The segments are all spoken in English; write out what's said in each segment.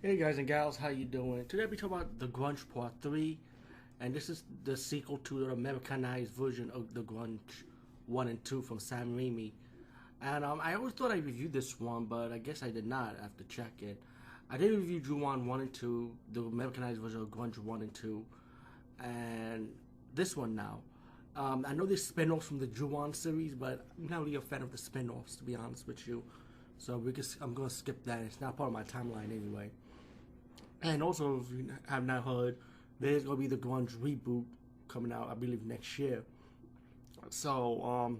Hey guys and gals, how you doing? Today we talk about The Grudge Part 3, and this is the sequel to the Americanized version of The Grudge 1 and 2 from Sam Raimi. And I always thought I reviewed this one, but I guess I did not after checking. I did review Ju-On 1 and 2, the Americanized version of Grudge 1 and 2, and this one now. I know there's spin-offs from the Ju-On series, but I'm not really a fan of the spin-offs, to be honest with you. So I'm going to skip that. It's not part of my timeline anyway. And also, if you have not heard, there's going to be the Grudge reboot coming out, I believe, next year. So,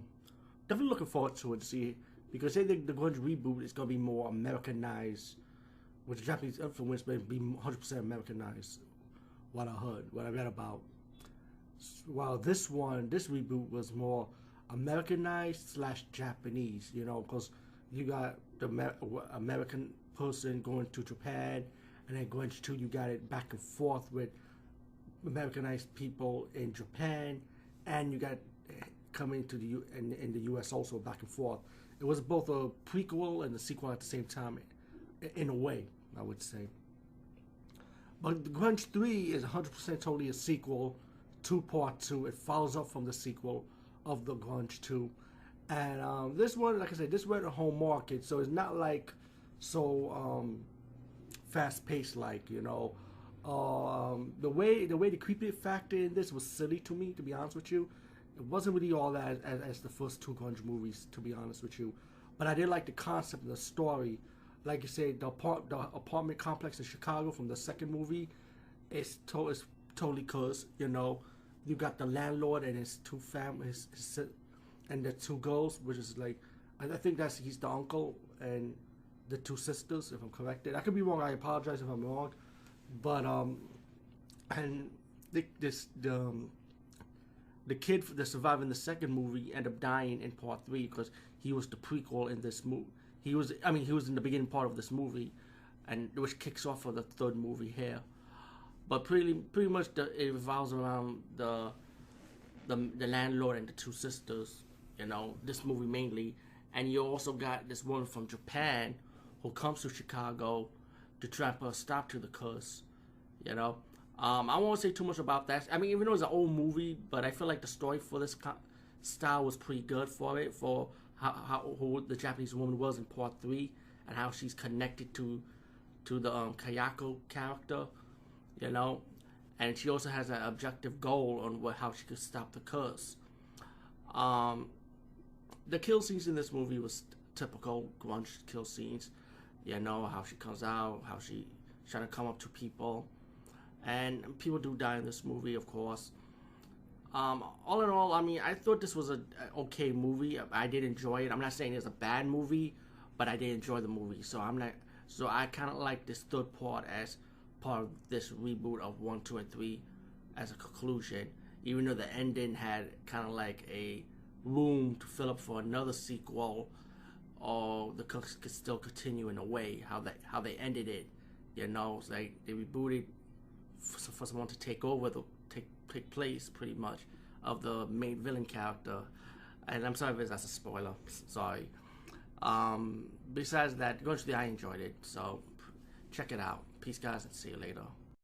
definitely looking forward to it to see, because they think the Grudge reboot is going to be more Americanized, with the Japanese influence, but be 100% Americanized. What I heard, what I read about. While this reboot was more Americanized slash Japanese, because you got the American person going to Japan, and then Grudge 2, you got it back and forth with Americanized people in Japan, and you got coming to in the U.S. also back and forth. It was both a prequel and a sequel at the same time, in a way, I would say. But the Grudge 3 is 100% totally a sequel to Part 2. It follows up from the sequel of the Grudge 2. And this one, like I said, this went to home market, so it's not like so fast-paced, like, the way the creepy factor in this was silly to me, to be honest with you. It wasn't really all that as the first two Grudge movies, to be honest with you. But I did like the concept and the story. Like you say, the apartment complex in Chicago from the second movie is totally cursed. You got the landlord and his two families, and the two girls, which is like, I think he's the uncle and the two sisters, if I'm corrected. I could be wrong. I apologize if I'm wrong. But and the kid that survived in the second movie ended up dying in Part 3 because he was the prequel in this movie. He was in the beginning part of this movie, and which kicks off for the third movie here. But pretty much it revolves around the landlord and the two sisters. This movie mainly, and you also got this woman from Japan who comes to Chicago to try and put a stop to the curse. I won't say too much about that. I mean, even though it's an old movie, but I feel like the story for this style was pretty good for it, for who the Japanese woman was in Part 3, and how she's connected to the Kayako character, and she also has an objective goal on how she could stop the curse. The kill scenes in this movie was typical Grudge kill scenes. How she comes out, how she trying to come up to people, and people do die in this movie, of course. All in all, I mean, I thought this was an okay movie. I did enjoy it. I'm not saying it's a bad movie, but I did enjoy the movie. So I kind of like this third part as part of this reboot of 1, 2, and 3 as a conclusion. Even though the ending had kind of like a room to fill up for another sequel, or the cooks could still continue in a way how they ended it. It's like they rebooted for someone to take over take place pretty much of the main villain character. And I'm sorry if that's a spoiler. Sorry. Besides that, Grudge 3, I enjoyed it. So check it out. Peace, guys, and see you later.